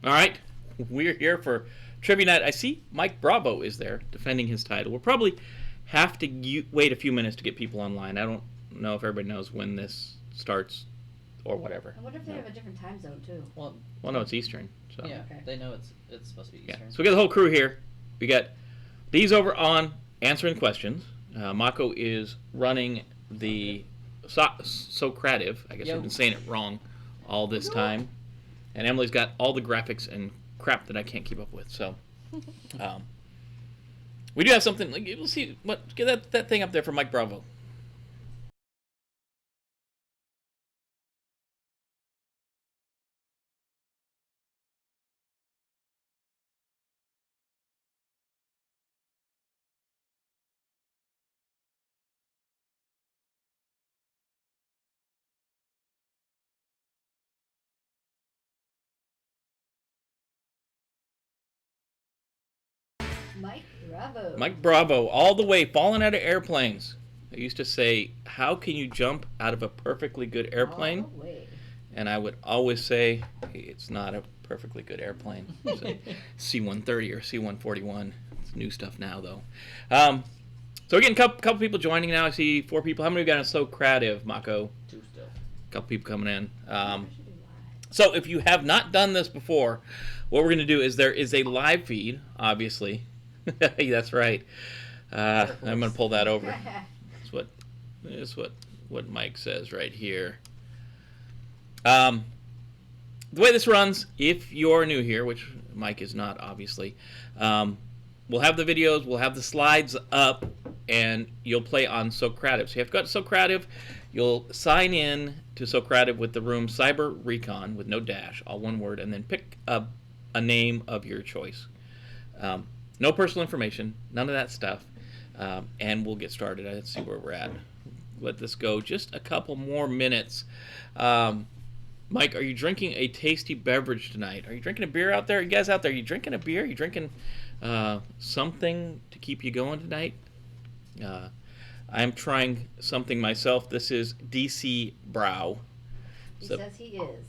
All right, we're here for Trivia Night. I see Mike Bravo is there defending his title. We'll probably have to wait a few minutes to get people online. I don't know if everybody knows when this starts or whatever. I wonder if they have a different time zone too. Well, no, it's Eastern. So. Yeah, Okay. they know it's supposed to be Eastern. Yeah. So we got the whole crew here. We got these over on answering questions. Mako is running the Socrative. I guess I've been saying it wrong all this time. And Emily's got all the graphics and crap that I can't keep up with. So we do have something. We'll see. Get that thing up there for Mike Bravo. Mike Bravo. Mike Bravo, all the way, falling out of airplanes. I used to say, how can you jump out of a perfectly good airplane? All the way. And I would always say, hey, it's not a perfectly good airplane. It's a C-130 or C-141. It's new stuff now, though. So we're getting a couple people joining now. I see 4 people. How many we got on Socrative, Mako? 2 still. A couple people coming in. So if you have not done this before, what we're going to do is there is a live feed, obviously. That's right. I'm going to pull that over. That's what Mike says right here. The way this runs, if you're new here, which Mike is not, obviously, we'll have the videos, we'll have the slides up, and you'll play on Socrative. So you have to go to Socrative, you'll sign in to Socrative with the room Cyber-Recon with no dash, all one word, and then pick a name of your choice. No personal information, none of that stuff, and we'll get started. Let's see where we're at. Let this go just a couple more minutes. Mike, are you drinking a tasty beverage tonight? Are you drinking a beer out there? You guys out there, are you drinking a beer? Are you drinking something to keep you going tonight? I'm trying something myself. This is DC Brow. He says he is.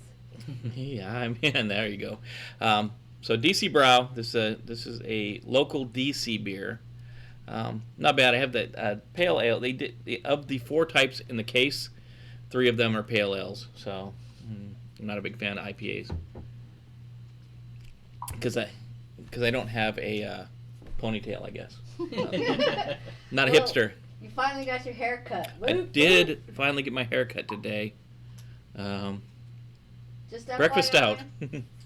Yeah, I'm in. There you go. So DC Brow. This is a local DC beer. Not bad. I have that pale ale. They did of the 4 types in the case, 3 of them are pale ales. So I'm not a big fan of IPAs because I don't have a ponytail, I guess. Not a hipster. You finally got your hair cut. I did finally get my hair cut today. Just breakfast out.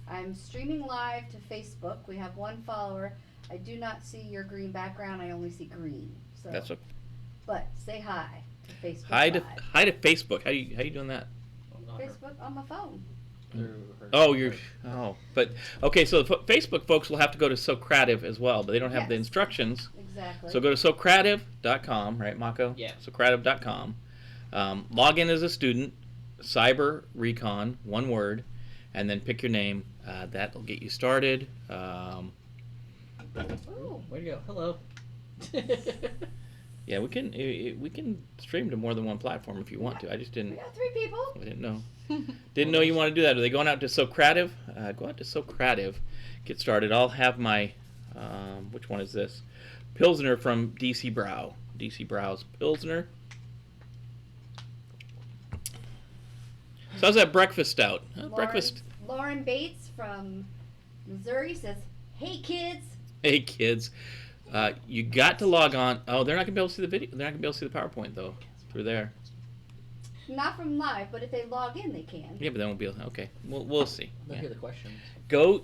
I'm streaming live to Facebook. We have 1 follower. I do not see your green background. I only see green. So, that's okay. But say hi to Facebook. Hi to Facebook. How you doing that? Facebook on my phone. But okay. So the Facebook folks will have to go to Socrative as well, but they don't have the instructions. Exactly. So go to Socrative.com, right, Mako? Yeah. Socrative.com. Log in as a student. Cyber-Recon, one word, and then pick your name. That'll get you started. Ooh, way to go! Hello. Yeah, we can stream to more than one platform if you want to. I just didn't. We got 3 people. I didn't know. Didn't know you want to do that. Are they going out to Socrative? Go out to Socrative. Get started. I'll have my. Which one is this? Pilsner from DC Brow. DC Brow's Pilsner. So how's that breakfast stout? Breakfast. Lauren Bates from Missouri says, "Hey kids." Hey kids, you got to log on. Oh, they're not gonna be able to see the video. They're not gonna be able to see the PowerPoint though through there. Not from live, but if they log in, they can. Yeah, but they won't be able. Okay, we'll see. They'll hear the questions. The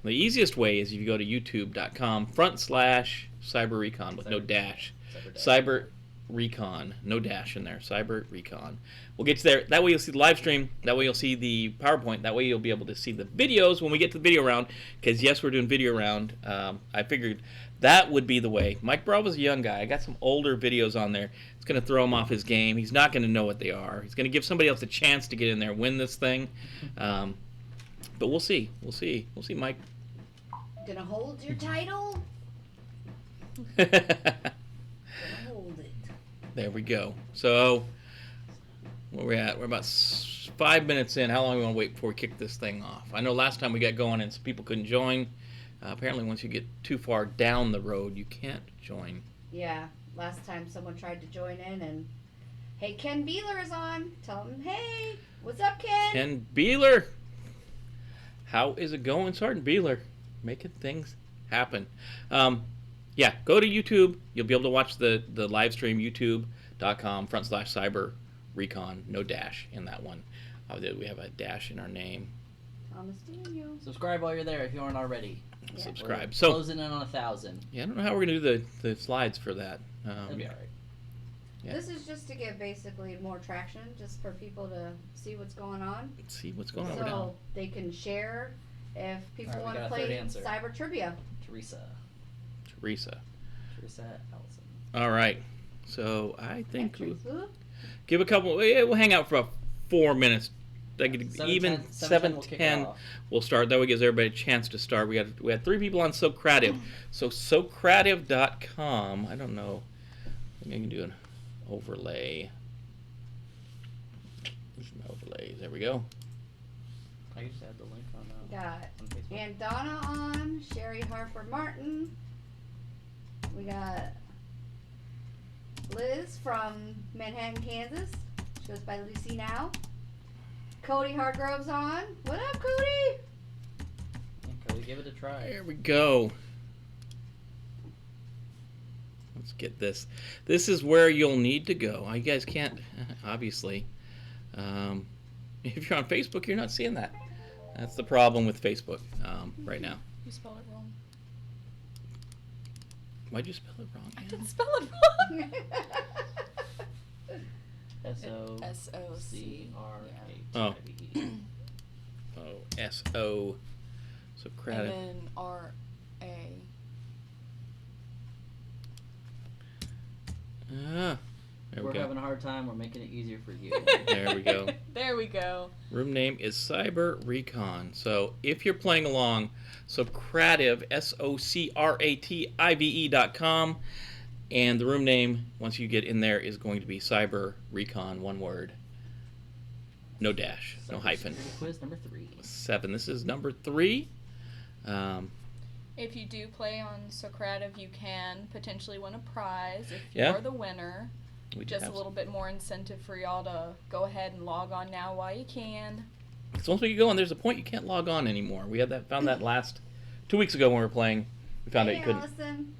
easiest way is if you go to youtube.com/Cyber-Recon with no dash. Cyber-Recon, no dash in there. Cyber-Recon. We'll get you there. That way you'll see the live stream. That way you'll see the PowerPoint. That way you'll be able to see the videos when we get to the video round. Because yes, we're doing video round. I figured that would be the way. Mike Bravo's a young guy. I got some older videos on there. It's going to throw him off his game. He's not going to know what they are. He's going to give somebody else a chance to get in there and win this thing. But we'll see. We'll see, Mike. Gonna hold your title? Gonna hold it. There we go. So, where we at? We're about 5 minutes in. How long do we want to wait before we kick this thing off? I know last time we got going and some people couldn't join. Apparently, once you get too far down the road, you can't join. Yeah, last time someone tried to join in and, hey, Ken Beeler is on. Tell him, hey, what's up, Ken? Ken Beeler. How is it going, Sergeant Beeler? Making things happen. Yeah, go to YouTube. You'll be able to watch the live stream, youtube.com/Cyber-Recon. No dash in that one. We have a dash in our name. Thomas Daniel. Subscribe while you're there if you aren't already. Yeah. Subscribe. We're So closing in on 1,000. yeah, I don't know how we're gonna do the slides for that. That'll be Yeah. alright. Yeah. This is just to give basically more traction, just for people to see what's going on. Let's see what's going on over now. So they can share if people Alright, we want to got a third play answer. Cyber Trivia. Teresa Teresa. Allison. All right. So I think we'll Teresa. give a couple. Yeah, we'll hang out for about 4 minutes. Like even 7:10 we'll kick it 7:10 off. we'll start. That way gives everybody a chance to start. We had 3 people on Socrative. So Socrative.com. I don't know. I think I can do an overlay. There's some overlays. There we go. I just add the link on Got Facebook. Aunt Donna on, Sherry Harper Martin. We got Liz from Manhattan, Kansas. She goes by Lucy now. Cody Hargrove's on. What up, Cody? Yeah, Cody, give it a try. There we go. Let's get this. This is where you'll need to go. You guys can't, obviously. If you're on Facebook, you're not seeing that. That's the problem with Facebook right now. You spelled it wrong. Why'd you spell it wrong? I Ann? didn't spell it wrong. SOCRATIVE. Oh, S-O. And Socratic. then R-A. Ah, there we We're go. having a hard time. We're making it easier for you. There we go. There we go. Room name is Cyber-Recon. So if you're playing along, Socrative, SOCRATIVE.com. And the room name, once you get in there, is going to be Cyber-Recon, one word. No dash, no hyphen. Quiz number 3. 7. This is number 3. If you do play on Socrative, you can potentially win a prize if Yeah. you're the winner. We Just a have- little bit more incentive for y'all to go ahead and log on now while you can. So once we get going, there's a point you can't log on anymore. We had found that last 2 weeks ago when we were playing. We found out Hey, you Allison.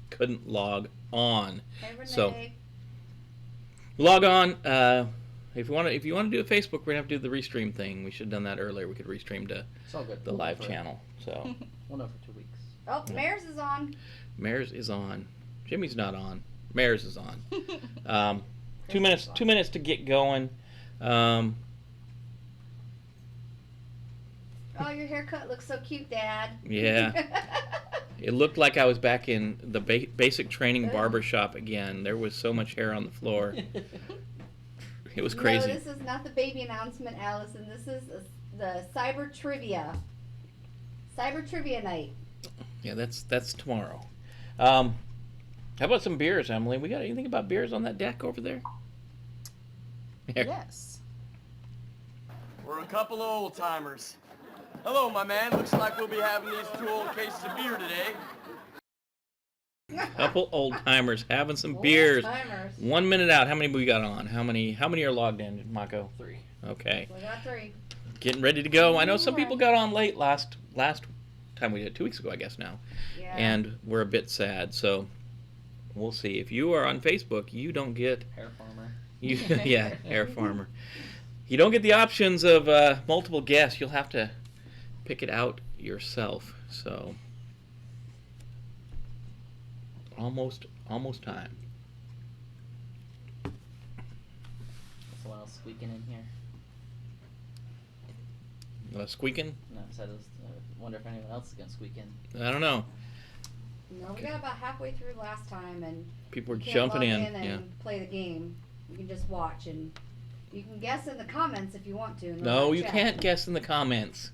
couldn't log on. Hey, Renee. So- Log on. If you want to do a Facebook, we're gonna have to do the restream thing. We should have done that earlier. We could restream to It's all good. the live channel. So We'll know for 2 weeks. Oh, Mares is on. Mares is on. Jimmy's not on. Mares is on. 2 minutes. 2 minutes to get going. Oh, your haircut looks so cute, Dad. Yeah. It looked like I was back in the basic training barber shop again. There was so much hair on the floor. It was crazy. No, this is not the baby announcement, Allison. This is the Cyber Trivia. Cyber Trivia night. Yeah, that's tomorrow. How about some beers, Emily? We got anything about beers on that deck over there? Here. Yes. We're a couple of old timers. Hello, my man. Looks like we'll be having these 2 old cases of beer today. Couple old timers having some beers. Timers. 1 minute out. How many we got on? How many are logged in, Mako? 3. Okay. We got 3. Getting ready to go. I know some people got on late last time we did, 2 weeks ago, I guess now. Yeah. And we're a bit sad, so we'll see. If you are on Facebook, you don't get Hair farmer. yeah, hair farmer. You don't get the options of multiple guests. You'll have to pick it out yourself. So almost time. Someone else squeaking in here. Squeaking? No, I wonder if anyone else is gonna squeak in. I don't know. No, we got about halfway through last time, and People are you can't jumping log in. and Yeah. play the game. You can just watch, and you can guess in the comments if you want to. in the No, live you chat. can't guess in the comments.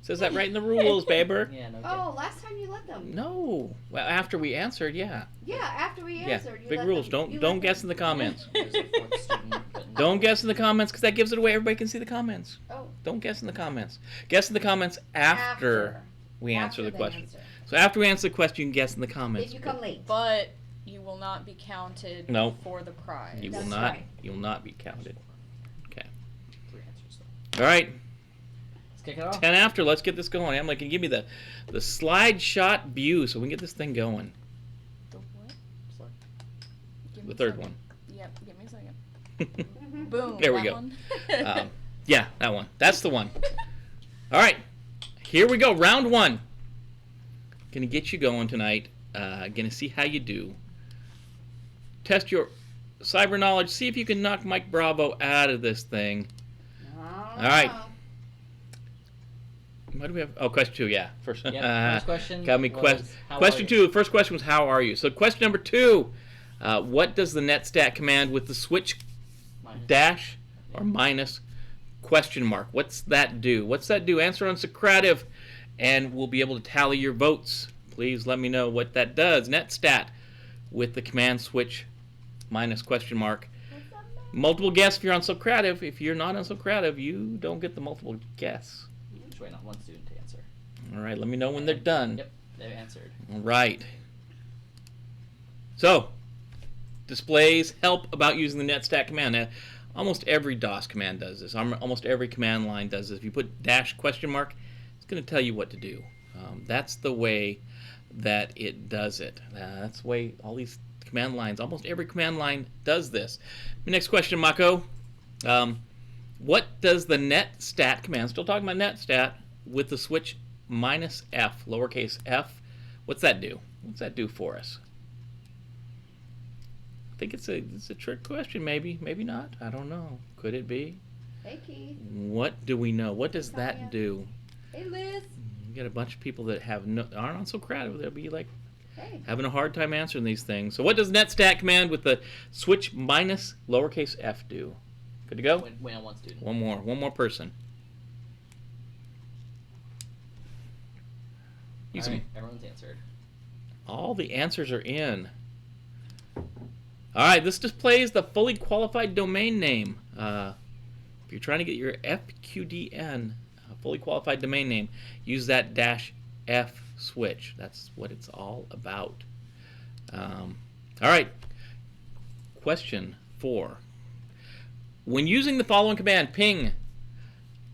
It says that right in the rules, baber. Yeah, no. Oh, last time you let them. No. Well, after we answered, yeah. Yeah, after we Yeah. answered. You Big let rules. them, you Don't let guess them- in the comments. There's a 4th student, but Don't guess in the comments because that gives it away. Everybody can see the comments. Oh. Don't guess in the comments. Guess in the comments after we answer the question. So after we answer the question, you can guess in the comments. If you come late. But you will not be counted Nope. for the prize. You will That's not. right. You will not be counted. Okay. 3 answers. All right. Let's kick it off. 10 after. Let's get this going. Emily, can you give me the slide shot view so we can get this thing going? The what? Give me The a third second. one. Yep, give me a second. Boom. There we that go. one. Yeah, that one. That's the one. All right. Here we go. Round 1. Gonna get you going tonight. Gonna see how you do. Test your cyber knowledge. See if you can knock Mike Bravo out of this thing. All right. What do we have? Oh, question 2. Yeah. First. Yep, first question. Got me. Was, how Question are you? 2. The first question was how are you? So question number 2. What does the netstat command with the switch Minus. dash or minus question mark? What's that do? What's that do? Answer on Socrative, and we'll be able to tally your votes. Please let me know what that does. Netstat with the command switch minus question mark. Multiple guess if you're on Socrative. If you're not on Socrative, you don't get the multiple guess. Just waiting on one student to answer. All right, let me know when they're done. Yep, they answered. All right. So, displays help about using the netstat command. Now, almost every DOS command does this. Almost every command line does this. If you put dash question mark, it's going to tell you what to do. That's the way that it does it. That's the way all these command lines, almost every command line does this. My next question, Mako. What does the netstat command, still talking about netstat, with the switch minus f, lowercase f, what's that do? What's that do for us? I think it's a trick question, maybe. Maybe not. I don't know. Could it be? Hey, Keith. What do we know? What does that do? Hey, Liz. You got a bunch of people that aren't on Socrative. They'll be like Hey. having a hard time answering these things. So what does netstat command with the switch minus lowercase f do? Good to go? Wait on one student. One more person. Use All right, them. everyone's answered. All the answers are in. All right, this displays the fully qualified domain name. If you're trying to get your FQDN, fully qualified domain name, use that -F switch. That's what it's all about. All right, question 4. When using the following command, ping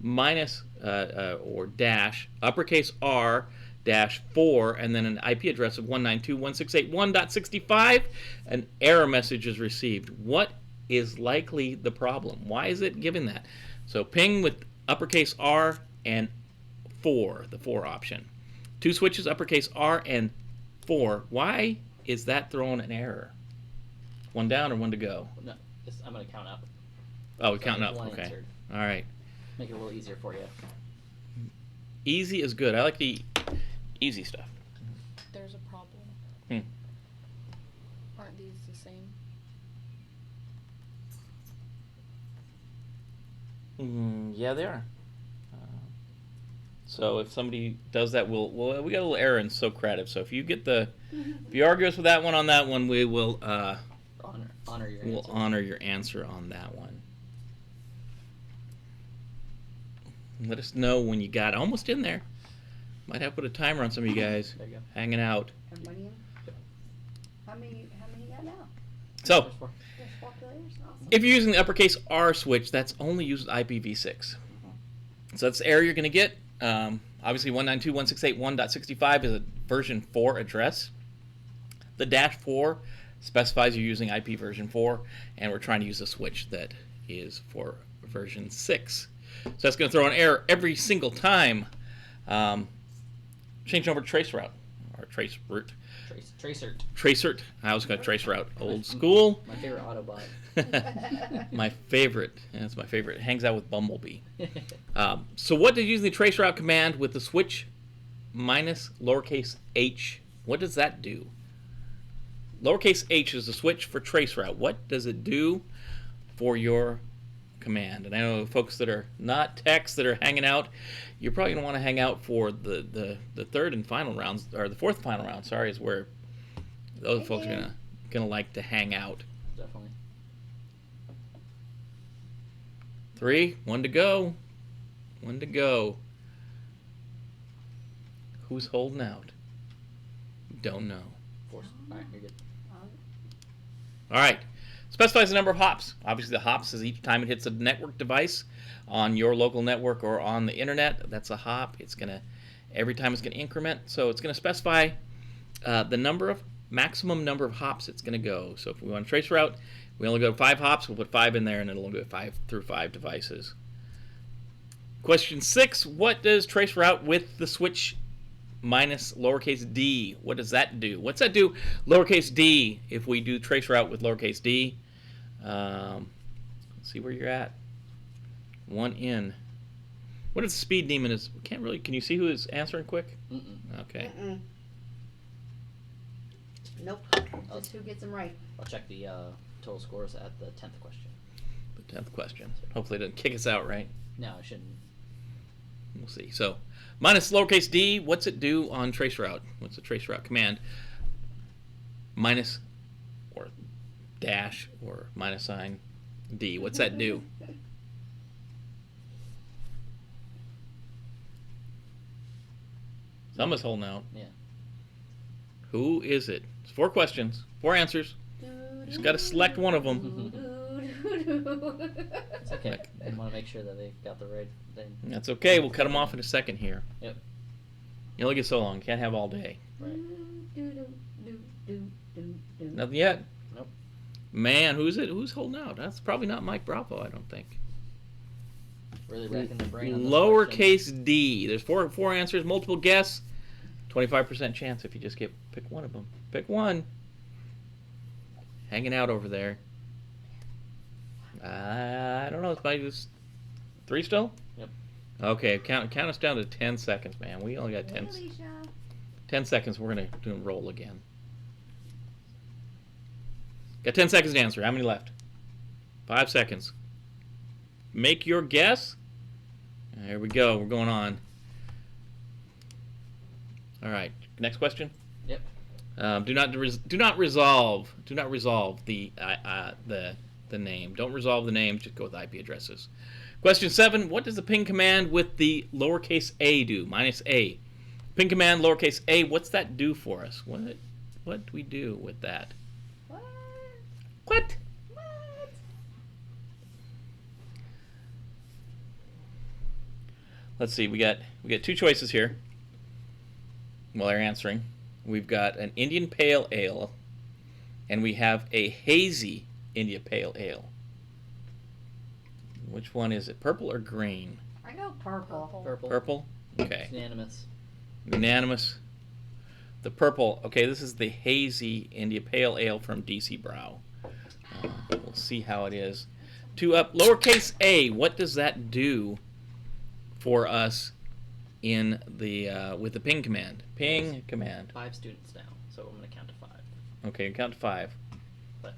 minus or dash uppercase R -4 and then an IP address of 192.168.1.65, an error message is received. What is likely the problem? Why is it giving that? So ping with uppercase R and 4, the 4 option. 2 switches, uppercase R and 4. Why is that throwing an error? 1 down or 1 to go? No, I'm going to count up. Oh, we're So counting there's up. one Okay. answered. All right. Make it a little easier for you. Easy is good. I like the easy stuff. There's a problem. Hmm. Aren't these the same? Yeah, they are. So if somebody does that, we got a little error in Socrative. So if you get if you argue us with that one on that one, we will Honor your we'll answer. honor your answer on that one. Let us know when you got almost in there. Might have to put a timer on some of you guys There you go. hanging out. Everybody in? How many you got now? So There's 4. There's 4 players? Awesome. if you're using the uppercase R switch, that's only used with IPv6. So that's the error you're going to get. Obviously, 192.168.1.65 is a version 4 address. The -4 specifies you're using IP version 4, and we're trying to use a switch that is for version 6. So that's going to throw an error every single time. Change over to traceroute or traceroute. Tracert. I was going to traceroute. Old school. My favorite Autobot. My favorite. That's my favorite. It hangs out with Bumblebee. So what did using the traceroute command with the switch minus lowercase h, what does that do? Lowercase h is the switch for traceroute. What does it do for your command? And I know folks that are not techs that are hanging out, you're probably going to want to hang out for the third and final rounds, or the fourth and final round, sorry, is where those folks are going to like to hang out. Definitely. 3, 1 to go. 1 to go. Who's holding out? Don't know. Force. Alright, you're good. All right. Specifies the number of hops. Obviously, the hops is each time it hits a network device on your local network or on the internet. That's a hop. It's gonna every time it's gonna increment. So it's gonna specify the maximum number of hops it's gonna go. So if we want to trace route, we only go 5 hops. We'll put 5 in there, and it'll go 5 through 5 devices. Question 6: what does trace route with the switch minus lowercase d? What does that do? What's that do? Lowercase d. If we do trace route with lowercase d, let's see where you're at. 1 in. What is the speed demon? Is can't really. Can you see who is answering quick? Okay. Nope. Just who gets them right. I'll check the total scores at the 10th question. The 10th question. Hopefully it doesn't kick us out, right? No, it shouldn't. We'll see. So, minus lowercase d, what's it do on trace route? What's the trace route command? Minus or dash or minus sign d. What's that do? Someone's holding out. Yeah. Who is it? It's 4 questions, 4 answers. Just got to select one of them. It's okay. I want to make sure that they got the right thing. That's okay. We'll cut them off in a second here. Yep. You only get so long. You can't have all day. Right. Nothing yet? Nope. Man, who's it? Who's holding out? That's probably not Mike Bravo, I don't think. Really racking the brain on this Lowercase d. There's four answers, multiple guess. 25% chance if you just pick one of them. Pick one. Hanging out over there. I don't know. It's probably just 3 still? Yep. Okay, count us down to 10 seconds, man. We only got 10 seconds. We're going to do a roll again. Got 10 seconds to answer. How many left? 5 seconds. Make your guess. There we go. We're going on. All right. Next question. Yep. Do not resolve the name. Don't resolve the name. Just go with IP addresses. Question 7. What does the ping command with the lowercase a do? Minus a. Ping command lowercase a. What's that do for us? What do we do with that? What? Let's see. We got 2 choices here. While they're answering, we've got an Indian Pale Ale, and we have a hazy India Pale Ale. Which one is it? Purple or green? I go purple. Purple. Purple? Okay. It's unanimous. Unanimous. The purple. Okay, this is the hazy India Pale Ale from DC Brow. We'll see how it is. 2 up. Lowercase a. What does that do for us in the with the ping command? Ping command. 5 students now, so I'm going to count to 5. Okay, count to 5. But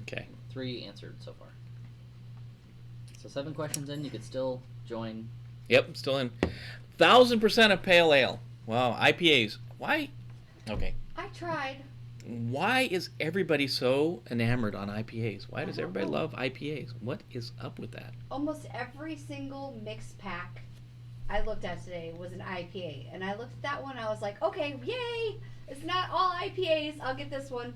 okay. 3 answered so far. So 7 questions in, you could still join. Yep, still in. 1000% of pale ale. Wow, IPAs. Why? Okay. I tried. Why is everybody so enamored on IPAs? Why does everybody love IPAs? What is up with that? Almost every single mixed pack I looked at today was an IPA. And I looked at that one, I was like, okay, yay! It's not all IPAs, I'll get this one.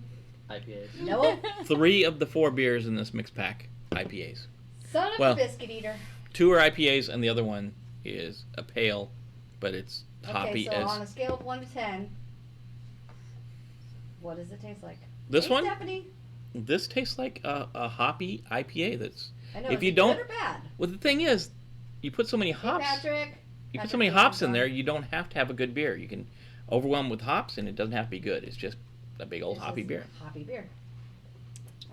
IPAs. Nope. 3 of the 4 beers in this mixed pack, IPAs. Son of a biscuit eater. 2 are IPAs, and the other one is a pale, but it's hoppy okay, so as... on a scale of 1 to 10, what does it taste like? This hey, one? Stephanie. This tastes like a hoppy IPA that's... I know, if is you it don't... good or bad? Well, the thing is, you put so many hops... Hey, Patrick. You put so many hops in there, you don't have to have a good beer. You can overwhelm with hops, and it doesn't have to be good. It's just a big old hoppy beer. Hoppy beer.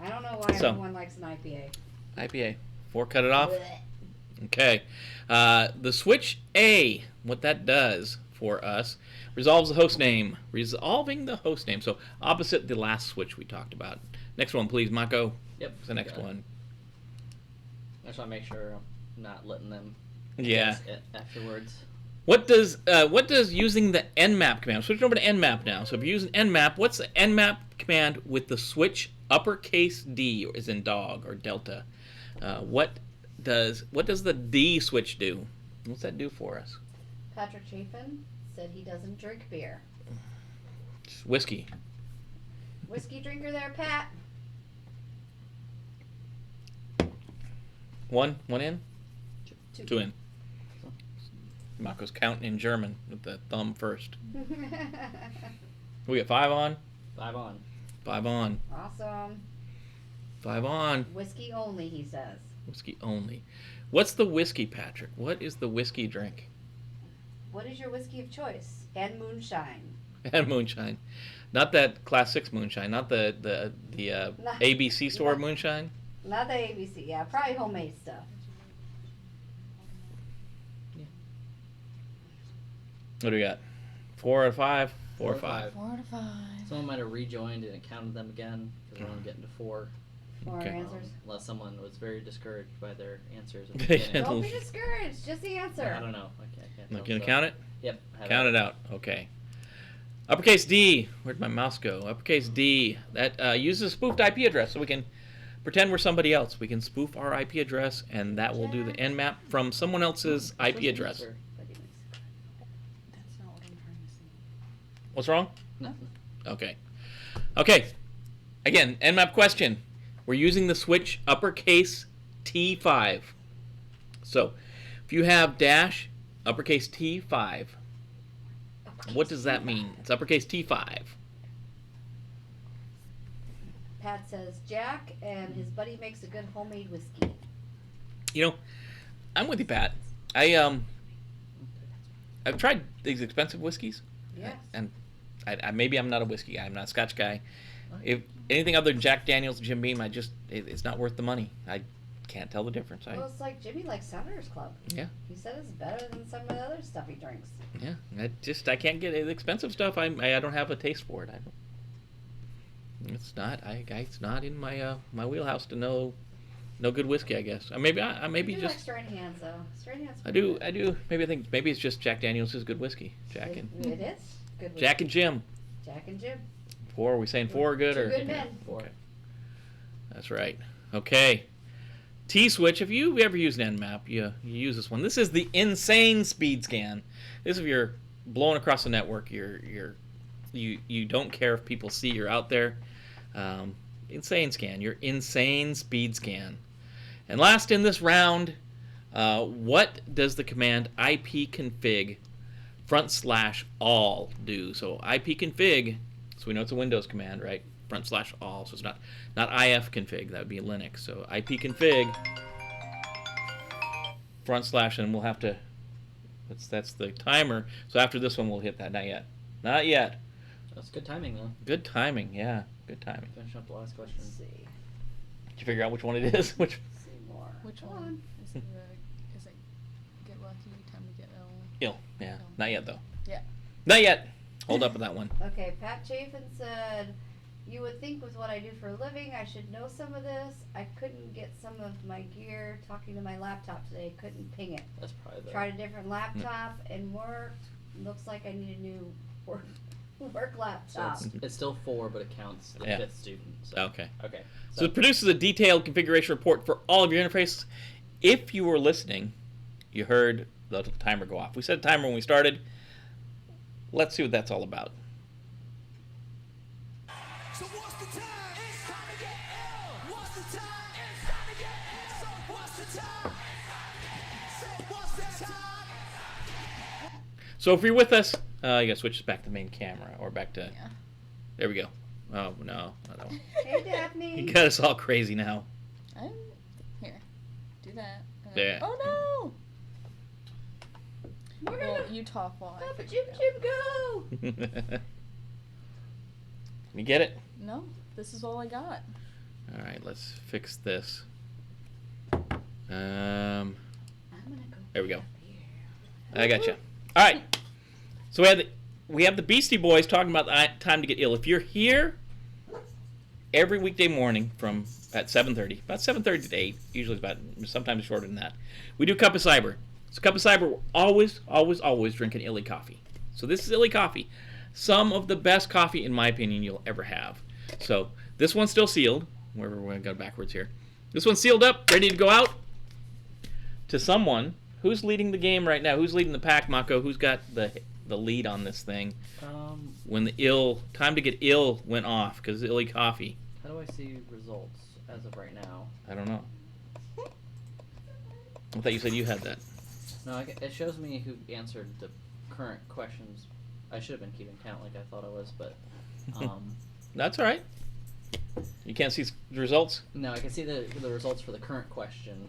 I don't know why everyone likes an IPA. IPA. 4, cut it off. Blech. Okay. The switch A, what that does for us, resolves the host name. Resolving the host name. So opposite the last switch we talked about. Next one, please, Mako. Yep. What's the next one? I just want to make sure I'm not letting them Yeah. guess it afterwards. What does using the nmap command? Switching over to nmap now. So if you're using nmap, what's the nmap command with the switch uppercase D, as in dog or delta? What what does the D switch do? What's that do for us? Patrick Chapin said he doesn't drink beer. It's whiskey. Whiskey drinker there, Pat. One in? Two. Two in. Marco's counting in German with the thumb first. We got 5 on? 5 on. 5 on. Awesome. 5 on. Whiskey only, he says. Whiskey only. What's the whiskey, Patrick? What is the whiskey drink? What is your whiskey of choice? And moonshine. And moonshine. Not that Class 6 moonshine. Not the ABC store Yeah. moonshine. Not the ABC. Yeah, probably homemade stuff. What do we got? 4 out of 5? 4 or 5. 4 out of 5. Someone might have rejoined and it counted them again because we're only getting to 4. More Okay. answers. Unless someone was very discouraged by their answers at the beginning. Don't be discouraged. Just the answer. I don't know. I can't You tell, gonna so- count it? Yep. have Count it out. Okay. Uppercase D. Where'd my mouse go? Uppercase D. That uses a spoofed IP address, so we can pretend we're somebody else. We can spoof our IP address, and that will do the nmap from someone else's You're IP supposed to address. answer. That's not what I'm trying to say. What's wrong? Nothing. Okay. Okay. Again, nmap question. We're using the switch uppercase T5. So, if you have dash uppercase T5, what does that mean? It's uppercase T5. Pat says Jack and his buddy makes a good homemade whiskey. You know, I'm with you, Pat. I've tried these expensive whiskeys, Yeah. and I maybe I'm not a whiskey guy. I'm not a Scotch guy. If anything other than Jack Daniels, Jim Beam, it's not worth the money. I can't tell the difference. Well, it's like Jimmy likes Senator's Club. Yeah. He said it's better than some of the other stuff he drinks. Yeah, I can't get it. The expensive stuff. I don't have a taste for it. It's not in my my wheelhouse to know good whiskey. I guess. Maybe You do just like Strainhands though. Strainhands. I do. Maybe I think it's just Jack Daniels is good whiskey. It is good whiskey. Jack and Jim. Jack and Jim. 4. Are we saying 4 are good Two or? good men. 4. Okay. That's right. Okay. T switch. If you ever use an nmap, you use this one. This is the insane speed scan. This is if you're blowing across the network. You don't care if people see you're out there. Insane scan. Your insane speed scan. And last in this round, what does the command ipconfig /all do? So ipconfig. So we know it's a Windows command, right? /all. So it's not ifconfig. That would be Linux. So ipconfig / and we'll have to. That's the timer. So after this one, we'll hit that. Not yet. Not yet. That's good timing, though. Good timing. Yeah. Good timing. Finish up the last question. Let's see. Did you figure out which one it is? Which? See more. Which Come one? on. Is it get lucky, time to get ill? Ill. Yeah. Not yet though. Yeah. Not yet. Hold up with that one. Okay, Pat Chafin said, "You would think with what I do for a living, I should know some of this. I couldn't get some of my gear talking to my laptop today. Couldn't ping it. That's probably the. Tried a different laptop and worked. Looks like I need a new work So laptop." it's still 4, but it counts the Yeah. 5th student. So. Okay. Okay. So it produces a detailed configuration report for all of your interfaces. If you were listening, you heard the timer go off. We set a timer when we started. Let's see what that's all about. So what's the time? It's time to get ill. What's the time? It's time to get ill. So what's the time? So what's the time? So if you're with us, you gotta switch back to the main camera or back to. Yeah. There we go. Oh no, not that one. Hey, Daphne. You got us all crazy now. Here. Do that. and There. then- Oh We're no! Well, gonna you talk while I Papa figure Jim it out. Jim go. You get it? No, this is all I got. All right, let's fix this. I'm gonna go. There we go. up here. I got you. All right. So we have the Beastie Boys talking about the time to get ill. If you're here every weekday morning from at 7:30, about 7:30 to 8, usually it's about sometimes shorter than that, we do Cup of Cyber. So Cup of Cyber, we're always drinking illy coffee. So this is illy coffee. Some of the best coffee, in my opinion, you'll ever have. So this one's still sealed. We're going to go backwards here. This one's sealed up, ready to go out. to someone. Who's leading the game right now? Who's leading the pack, Mako? Who's got the lead on this thing? When the time to get ill went off because illy coffee. How do I see results as of right now? I don't know. I thought you said you had that. No, it shows me who answered the current questions. I should have been keeping count like I thought I was, but That's all right. You can't see the results? no, I can see the results for the current question,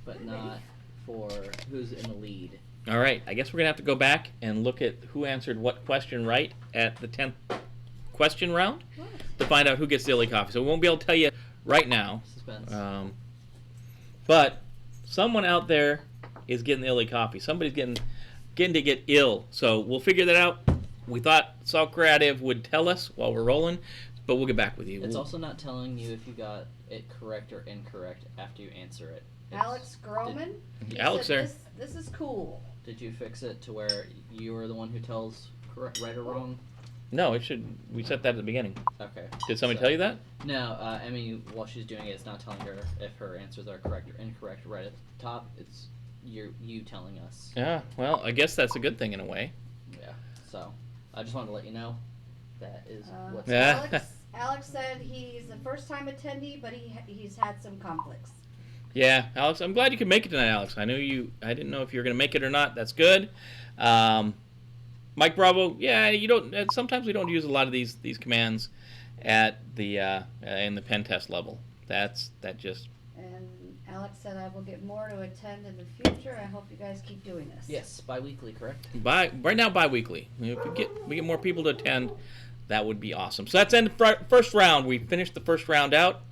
but not for who's in the lead. All right. I guess we're going to have to go back and look at who answered what question right at the 10th question round to find out who gets the illy coffee. So we won't be able to tell you right now. Suspense. But someone out there is getting the illy coffee. Somebody's getting to get ill. So we'll figure that out. We thought So Creative would tell us while we're rolling, but we'll get back with you. It's also not telling you if you got it correct or incorrect after you answer it. Alex Groman. He Alex said, there. This is cool. Did you fix it to where you are the one who tells correct, right or wrong? No, it should. We set that at the beginning. Okay. Did somebody tell you that? No, Emmy, while she's doing it, it's not telling her if her answers are correct or incorrect right at the top. It's you telling us. Yeah. Well, I guess that's a good thing in a way. Yeah. So, I just wanted to let you know that is what's Yeah. Alex said he's a first-time attendee, but he's had some conflicts. Yeah, Alex, I'm glad you could make it tonight, Alex. I didn't know if you were going to make it or not. That's good. Mike Bravo, yeah, you don't. Sometimes we don't use a lot of these commands at the in the pen test level. That just. And Alex said I will get more to attend in the future. I hope you guys keep doing this. Yes, bi-weekly, correct? Right now, bi-weekly. If we get more people to attend, that would be awesome. So that's in the first round. We finished the first round out.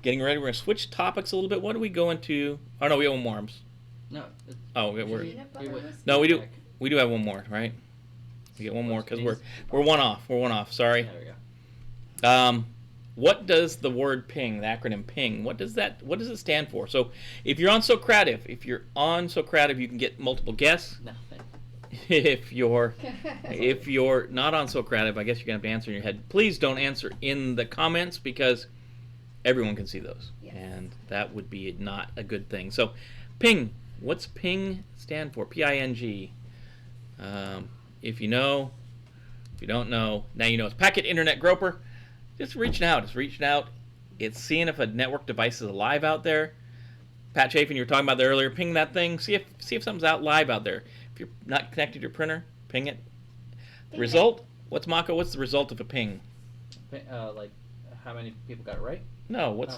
Getting ready. We're going to switch topics a little bit. What do we go into? Oh, no, we have one more. No. Oh, we're. Peanut butter whiskey? No, we do. We do have one more, right? We get one more because we're one off. We're one off. Sorry. There we go. What does the word ping, the acronym ping, what does it stand for? So if you're on Socrative, you can get multiple guesses. Nothing. If you're not on Socrative, I guess you're gonna have to answer in your head. Please don't answer in the comments because everyone can see those, Yes. and that would be not a good thing. So, ping. What's ping stand for? P-I-N-G. If you know, if you don't know, now you know. It's Packet Internet Groper. Just reaching out. It's seeing if a network device is alive out there. Pat Chafin, you were talking about that earlier. Ping that thing. See if something's out live out there. If you're not connected to your printer, ping it. The result? What's the result of a ping? Like how many people got it right? No. When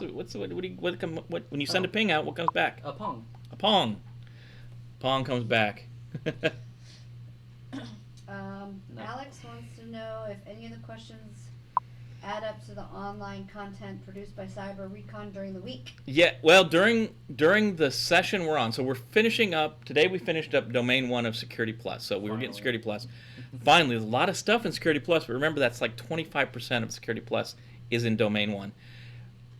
you send a ping out, what comes back? A pong. A pong. Pong comes back. No. Alex wants to know if any of the questions add up to the online content produced by Cyber-Recon during the week. Yeah, well, during the session we're on, so we're finishing up, today we finished up Domain 1 of Security Plus, so we were getting Security Plus. Finally, there's a lot of stuff in Security Plus, but remember that's like 25% of Security Plus is in Domain 1.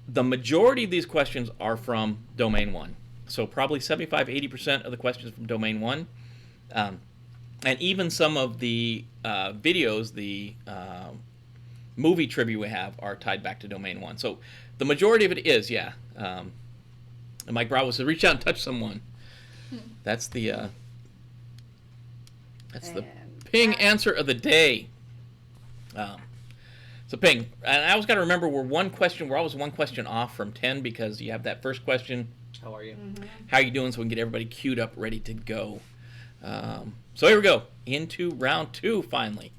The majority of these questions are from Domain 1, so probably 75-80% of the questions from Domain 1. And even some of the videos, the movie trivia we have are tied back to Domain 1. So the majority of it is, yeah. And Mike Bravo said, reach out and touch someone. That's the ping answer of the day. So ping. And I always got to remember we're always one question off from 10 because you have that first question. How are you? Mm-hmm. How are you doing? So we can get everybody queued up, ready to go. So here we go. Into round 2, finally.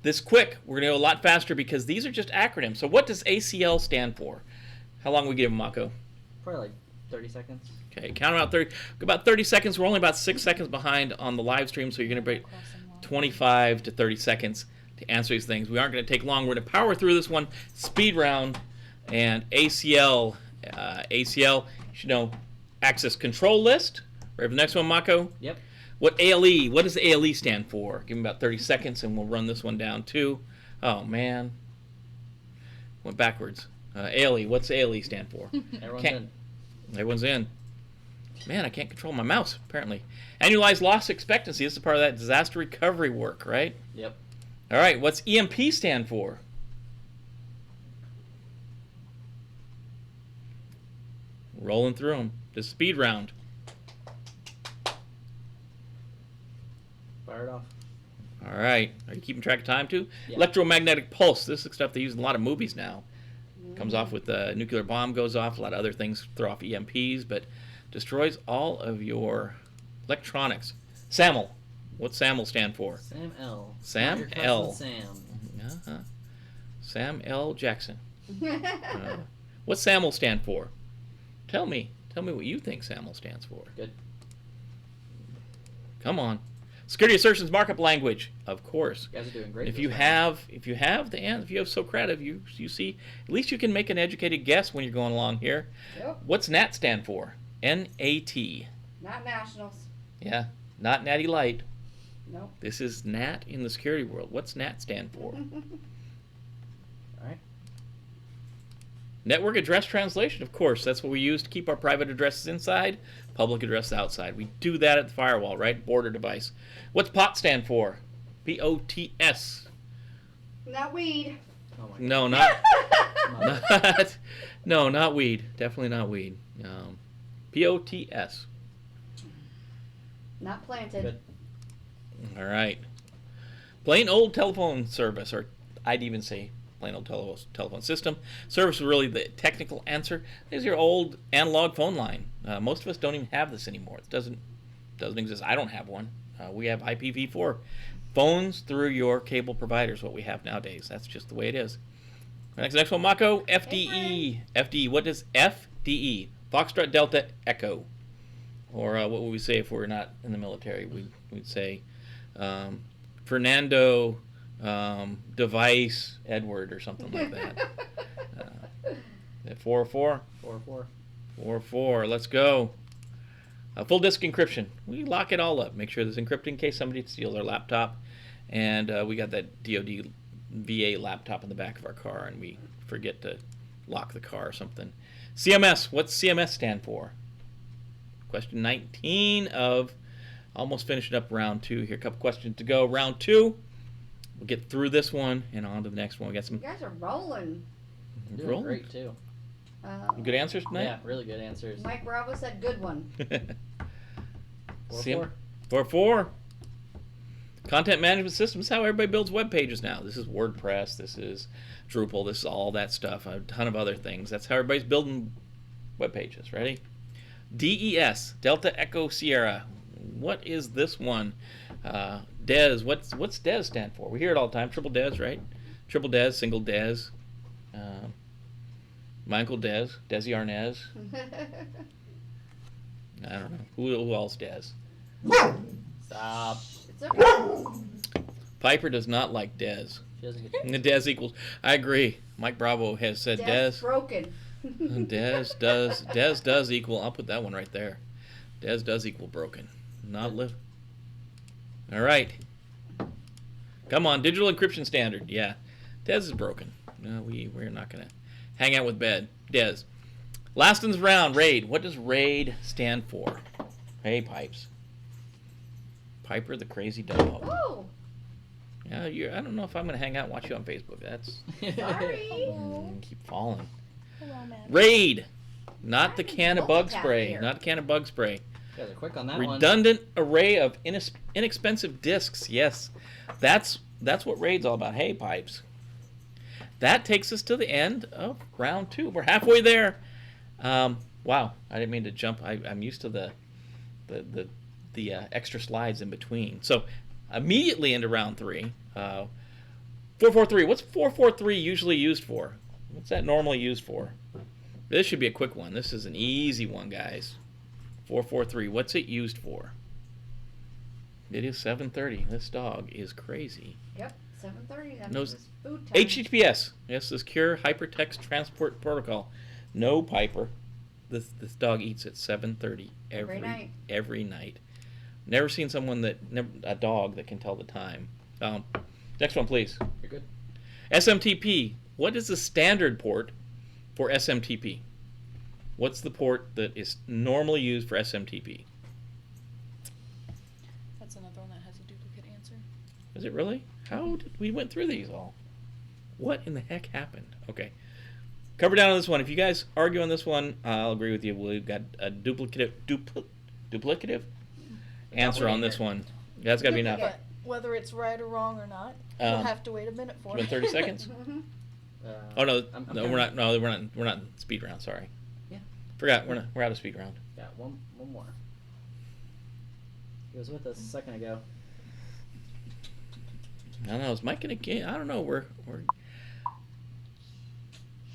This quick, we're going to go a lot faster because these are just acronyms. So what does ACL stand for? How long we give them, Mako? Probably like 30 seconds. Okay, count about 30 seconds. We're only about 6 seconds behind on the live stream, so you're going to be 25 to 30 seconds to answer these things. We aren't going to take long. We're going to power through this one. Speed round and ACL. ACL, you should know, access control list. Ready for the next one, Mako? Yep. What does the ALE stand for? Give me about 30 seconds and we'll run this one down too. Oh, man. Went backwards. ALE, what's ALE stand for? Everyone's in. Man, I can't control my mouse, apparently. Annualized loss expectancy. This is part of that disaster recovery work, right? Yep. All right, what's EMP stand for? Rolling through them. This is speed round. Fire it off. All right. Are you keeping track of time too? Yeah. Electromagnetic pulse. This is stuff they use in a lot of movies now. Comes off with a nuclear bomb goes off. A lot of other things throw off EMPs, but destroys all of your electronics. SAML. What's SAML stand for? Sam L. Sam Not your cousin L. Sam. Uh-huh. Sam L. Jackson. What's SAML stand for? Tell me what you think SAML stands for. Good. Come on. Security assertions markup language, of course. You guys are doing great. If this you round. have Socrative, you see, at least you can make an educated guess when you're going along here. Yep. What's NAT stand for? N-A-T. Not nationals. Yeah, not Natty Light. Nope. This is NAT in the security world. What's NAT stand for? All right. Network address translation, of course. That's what we use to keep our private addresses inside, public addresses outside. We do that at the firewall, right? Border device. What's POT stand for? P-O-T-S. Not weed. Oh my No, not, God. not weed. Definitely not weed. P-O-T-S. Not planted. Good. All right. Plain old telephone service, or I'd even say plain old telephone system. Service is really the technical answer. This is your old analog phone line. Most of us don't even have this anymore. It doesn't exist. I don't have one. We have IPv4. Phones through your cable provider is what we have nowadays. That's just the way it is. Next one, Mako. FDE. FDE. What does FDE? Foxtrot Delta Echo. Or what would we say if we're not in the military? We'd say Fernando Device Edward or something like that. 404? 4-4. 404. Let's go. Full disk encryption. We lock it all up. Make sure there's encrypted in case somebody steals our laptop. And we got that DoD VA laptop in the back of our car, and we forget to lock the car or something. CMS. What's CMS stand for? Question 19 of almost finishing up round 2. Here, a couple questions to go. Round 2. We'll get through this one and on to the next one. We got some You guys are rolling. You're doing great too. good answers tonight. Yeah, really good answers. Mike Bravo said good one. 4-4. 4-4. Content management system is how everybody builds web pages now. This is WordPress. This is Drupal. This is all that stuff. A ton of other things. That's how everybody's building web pages. Ready? DES. Delta Echo Sierra. What is this one? DES. What's DES stand for? We hear it all the time. Triple DES, right? Triple DES, single DES. My Uncle Des. Desi Arnaz. I don't know. Who else Des? Stop. It's okay. Piper does not like Des. She doesn't get The Des equals. I agree. Mike Bravo has said Des. broken. Des does equal. I'll put that one right there. Des does equal broken. Not live. All right. Come on, digital encryption standard. Yeah, Des is broken. No, we're not gonna hang out with Des. Last in this round, RAID. What does RAID stand for? Hey, Pipes. Piper the crazy dog. Oh, Yeah, I don't know if I'm gonna hang out and watch you on Facebook. That's sorry. keep falling. Hello, man. RAID, not the I can of multitask bug spray. here. Not the can of bug spray. You guys are quick on that one. Redundant array of inexpensive disks. Yes, that's what RAID's all about. Hey, Pipes. That takes us to the end of round 2. We're halfway there. Wow, I didn't mean to jump. I'm used to the extra slides in between. So immediately into round 3. 443. What's 443 usually used for? What's that normally used for? This should be a quick one. This is an easy one, guys. 443. What's it used for? It is 7:30. This dog is crazy. Yep, 7:30. That Knows- means it's food time. HTTPS. Yes, secure hypertext transport protocol. No, Piper. This dog eats at 7:30 Every night. Every night. Never seen someone a dog that can tell the time. Next one, please. You're good. SMTP. What is the standard port for SMTP? What's the port that is normally used for SMTP? That's another one that has a duplicate answer. Is it really? How did we went through these all? What in the heck happened? Okay. cover down on this one. If you guys argue on this one, I'll agree with you. We've got a duplicative answer on this one. That's got to be enough. But whether it's right or wrong or not, we'll have to wait a minute for In it. 30 seconds? Oh no, we're not. No, we're not. We're not in speed round. Sorry. Yeah. Forgot. We're out of speed round. Yeah, one more. He was with us a second ago. I don't know. Is Mike gonna get? I don't know. We're.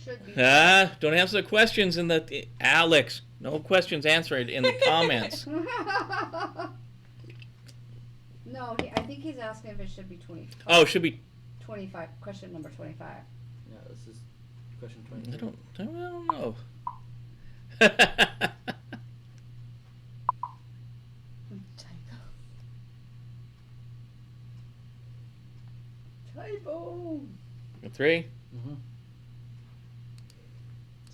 Should be. Don't answer the questions in the Alex. No questions answered in the comments. No, I think he's asking if it should be 20. Oh, it should be. 25. Question number 25. No, this is question 23. I don't know. Typo. 3. Mm-hmm.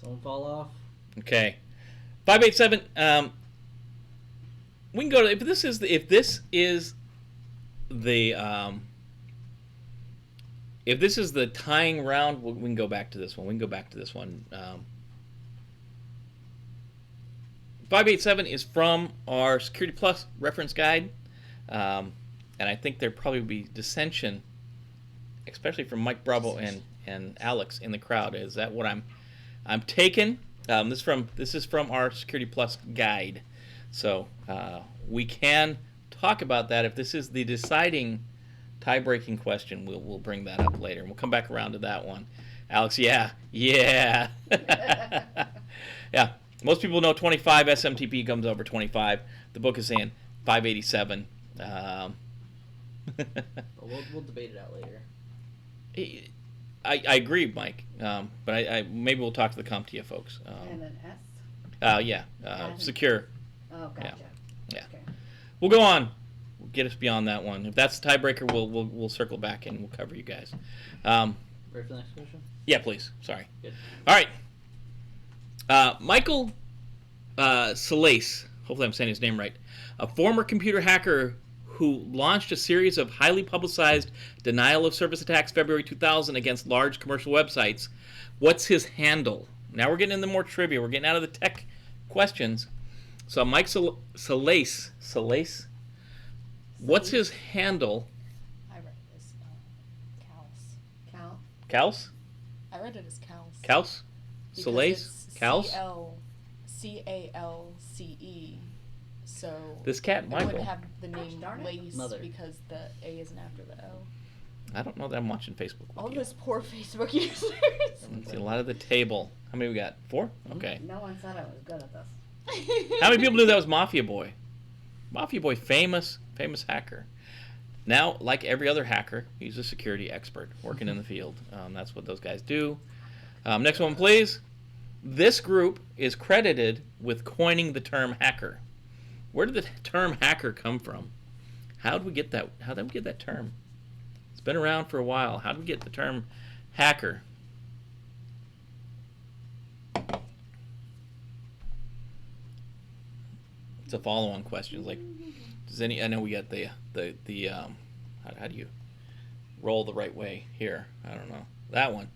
Someone fall off. Okay. 587. We can go to if this is the tying round, we can go back to this one. 587 is from our Security Plus reference guide, and I think there probably would be dissension, especially from Mike Bravo and Alex in the crowd. Is that what I'm taking? This is from our Security Plus guide, so we can talk about that. If this is the deciding tie-breaking question, we'll bring that up later, and we'll come back around to that one. Alex, yeah. Yeah. Most people know 25 SMTP comes over 25. The book is saying 587. But we'll debate it out later. I agree, Mike. But I maybe we'll talk to the CompTIA folks. And an S? Secure. Oh, gotcha. Yeah. Okay. We'll go on. We'll get us beyond that one. If that's the tiebreaker, we'll circle back and we'll cover you guys. Ready for the next question? Yeah, please. Sorry. Good. All right. Michael Salace, hopefully I'm saying his name right, a former computer hacker who launched a series of highly publicized denial-of-service attacks February 2000 against large commercial websites. What's his handle? Now we're getting into more trivia. We're getting out of the tech questions. So Mike Salace, what's his handle? I read it as Cows. Kaus? I read it as Cows. Kaus? Salace? Kaus? C-A-L-C-E. So This cat, it Michael. wouldn't have the Gosh name darn it. Lace Mother. because the A isn't after the O. I don't know that I'm watching Facebook with All you. those poor Facebook users. Let's see, a lot of the table. How many we got? 4? Okay. No one said I was good at this. How many people knew that was Mafia Boy? Mafia Boy, famous hacker. Now, like every other hacker, he's a security expert working in the field. That's what those guys do. Next one, please. This group is credited with coining the term hacker. Where did the term hacker come from? How did we get that? How did we get that term? It's been around for a while. How did we get the term hacker? It's a follow-on question. Like, does any? I know we got the how do you roll the right way here? I don't know that one.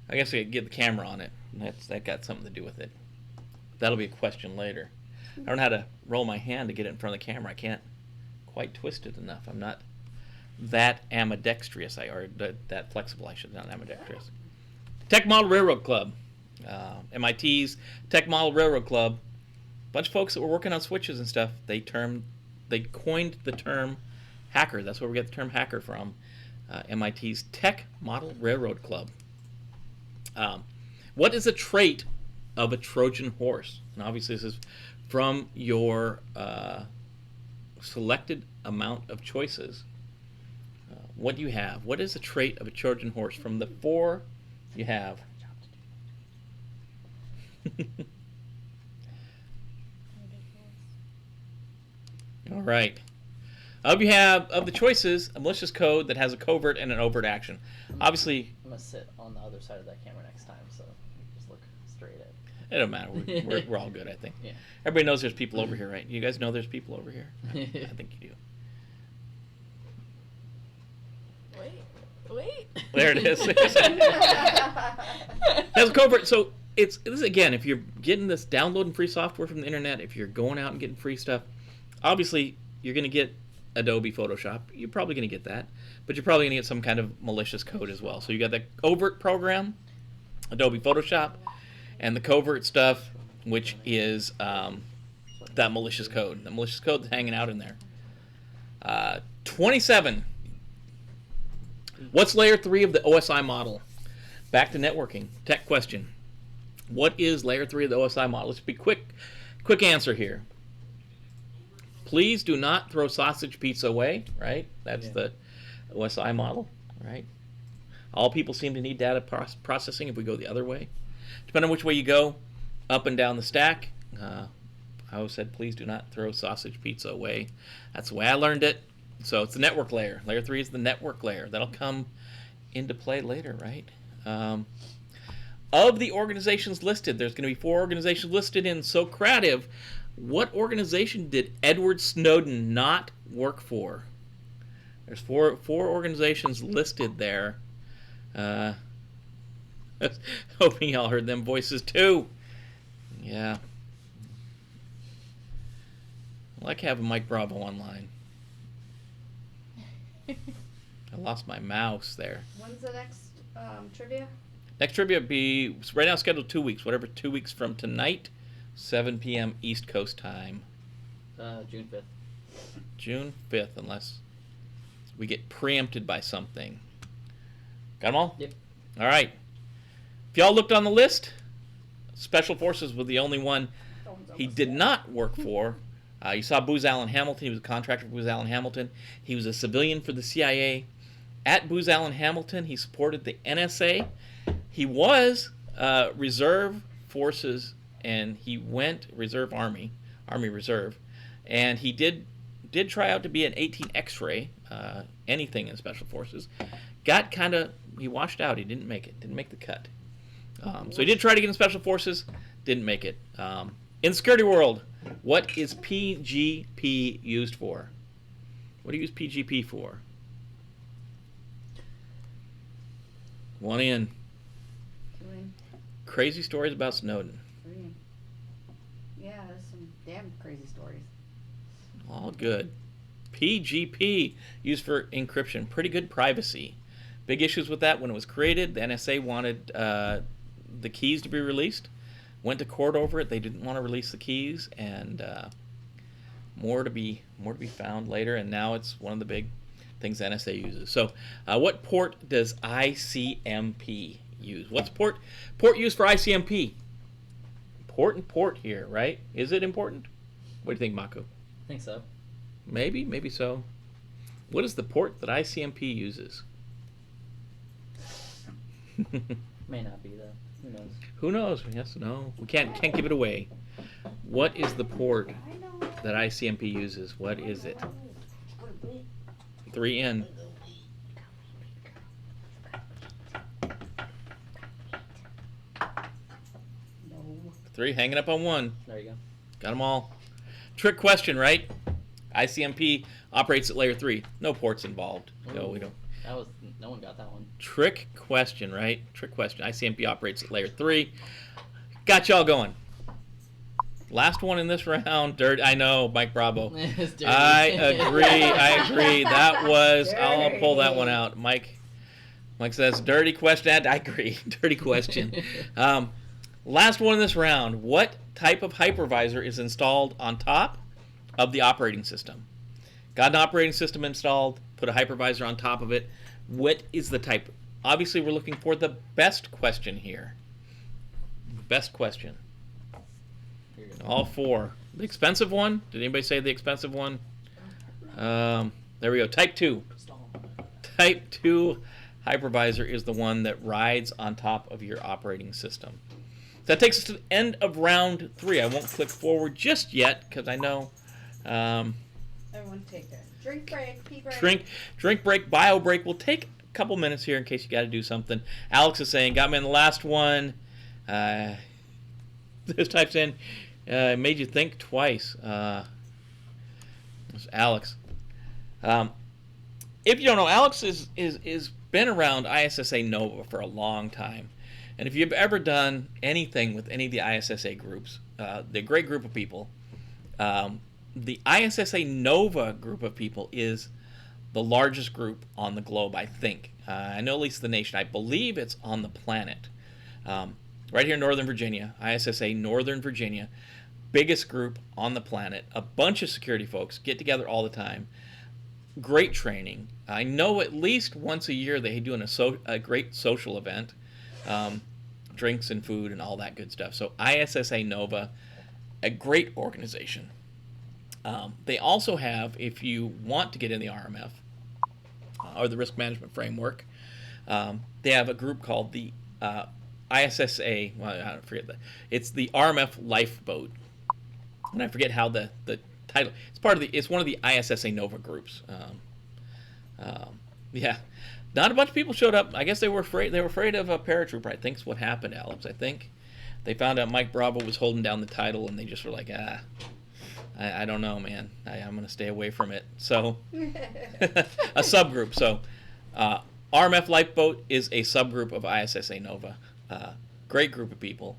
I guess I could get the camera on it. That got something to do with it. That'll be a question later. I don't know how to roll my hand to get it in front of the camera. I can't quite twist it enough. I'm not that ambidextrous. That flexible. I should not ambidextrous. Tech Model Railroad Club, MIT's Tech Model Railroad Club. Bunch of folks that were working on switches and stuff. They coined the term hacker. That's where we get the term hacker from. MIT's Tech Model Railroad Club. What is a trait of a Trojan horse? And obviously this is from your selected amount of choices. What do you have? What is a trait of a Trojan horse from the 4 you have? All right. Of the choices, a malicious code that has a covert and an overt action. Obviously, I'm gonna sit on the other side of that camera next time, so you just look straight at. it don't matter. We're all good, I think. Yeah. Everybody knows there's people over here, right? You guys know there's people over here? I think you do. Wait. There it is. Has a covert. So this is, again, if you're getting this, downloading free software from the internet, if you're going out and getting free stuff, obviously you're going to get Adobe Photoshop. You're probably going to get that, but you're probably going to get some kind of malicious code as well. So you got the overt program, Adobe Photoshop, and the covert stuff, which is that malicious code. The malicious code that's hanging out in there. 27. What's layer 3 of the OSI model? Back to networking. Tech question. What is layer 3 of the OSI model? Let's be quick answer here. Please do not throw sausage pizza away, right? That's the OSI model, right? All people seem to need data processing if we go the other way. Depending on which way you go, up and down the stack, I always said, please do not throw sausage pizza away. That's the way I learned it. So it's the network layer. Layer 3 is the network layer. That'll come into play later, right? Of the organizations listed, there's going to be 4 organizations listed in Socrative. What organization did Edward Snowden not work for? There's four organizations listed there. Hoping y'all heard them voices too. Yeah. I like having Mike Bravo online. I lost my mouse there. When's the next trivia? Next trivia will be right now scheduled 2 weeks. Whatever, 2 weeks from tonight, 7 p.m. East Coast time. June 5th. June 5th, unless we get preempted by something. Got them all? Yep. All right. If y'all looked on the list, Special Forces was the only one he did not work for. You saw Booz Allen Hamilton. He was a contractor for Booz Allen Hamilton. He was a civilian for the CIA. At Booz Allen Hamilton, he supported the NSA. He was Reserve Forces, and he went Reserve Army Reserve, and he did try out to be an 18 X-ray, anything in Special Forces. He washed out. He didn't make it. Didn't make the cut. So he did try to get in Special Forces. Didn't make it. In security world, what is PGP used for? What do you use PGP for? One in. Crazy stories about Snowden. Yeah, there's some damn crazy stories. All good. PGP, used for encryption. Pretty good privacy. Big issues with that when it was created. The NSA wanted the keys to be released. Went to court over it. They didn't want to release the keys, and more to be found later. And now it's one of the big things the NSA uses. So, what port does ICMP use? What's port used for ICMP? Important port here, right? Is it important? What do you think, Mako? I think so. Maybe so. What is the port that ICMP uses? May not be though. Who knows? Who knows? Yes, no. We can't give it away. What is the port that ICMP uses? What is it? 3N. No. 3 hanging up on 1. There you go. Got them all. Trick question, right? ICMP operates at layer 3. No ports involved. No, we don't. No one got that one. Trick question, right? Trick question. ICMP operates at layer 3. Got y'all going. Last one in this round. Dirt. I know, Mike Bravo. It's dirty. I agree. That was. I'll pull that one out. Mike says, dirty question. I agree. Dirty question. Last one in this round. What type of hypervisor is installed on top of the operating system? Got an operating system installed. Put a hypervisor on top of it. What is the type? Obviously, we're looking for the best question here. Best question. All 4. The expensive one. Did anybody say the expensive one? There we go. Type 2. Type 2 hypervisor is the one that rides on top of your operating system. So that takes us to the end of round 3. I won't click forward just yet because I know. Everyone take a drink break, pee break. Drink break, bio break. We'll take a couple minutes here in case you got to do something. Alex is saying, got me in the last one. This types in, made you think twice. It's Alex. If you don't know, Alex is been around ISSA Nova for a long time. And if you've ever done anything with any of the ISSA groups, they're a great group of people. The ISSA Nova group of people is the largest group on the globe, I think. I know at least the nation. I believe it's on the planet. Right here in Northern Virginia, ISSA Northern Virginia, biggest group on the planet. A bunch of security folks get together all the time. Great training. I know at least once a year they do a great social event. Drinks and food and all that good stuff. So ISSA Nova, a great organization. They also have, if you want to get in the RMF, or the Risk Management Framework, they have a group called the ISSA, well, I forget that. It's the RMF Lifeboat. And I forget how the title, it's one of the ISSA Nova groups. Yeah. Not a bunch of people showed up. I guess they were afraid of a paratrooper. I think's what happened, Alex. I think they found out Mike Bravo was holding down the title, and they just were like, I don't know, man. I'm going to stay away from it. So, a subgroup. So, RMF Lifeboat is a subgroup of ISSA Nova. Great group of people.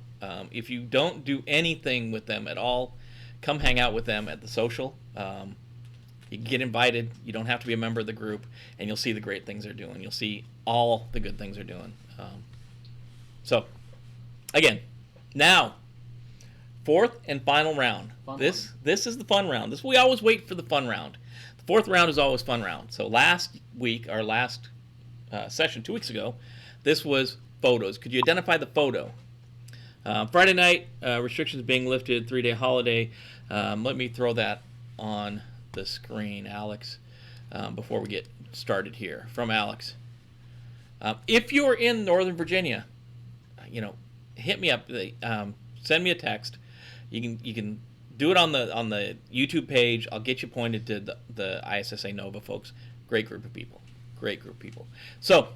If you don't do anything with them at all, come hang out with them at the social. You can get invited. You don't have to be a member of the group, and you'll see the great things they're doing. You'll see all the good things they're doing. So, again, now, fourth and final round. This is the fun round. We always wait for the fun round. The fourth round is always fun round. So last week, our last session 2 weeks ago, this was photos. Could you identify the photo? Friday night, restrictions being lifted, 3-day holiday. Let me throw that on the screen, Alex, before we get started here. From Alex. If you're in Northern Virginia, hit me up. Send me a text. You can do it on the YouTube page. I'll get you pointed to the ISSA Nova folks. Great group of people. Great group of people. So,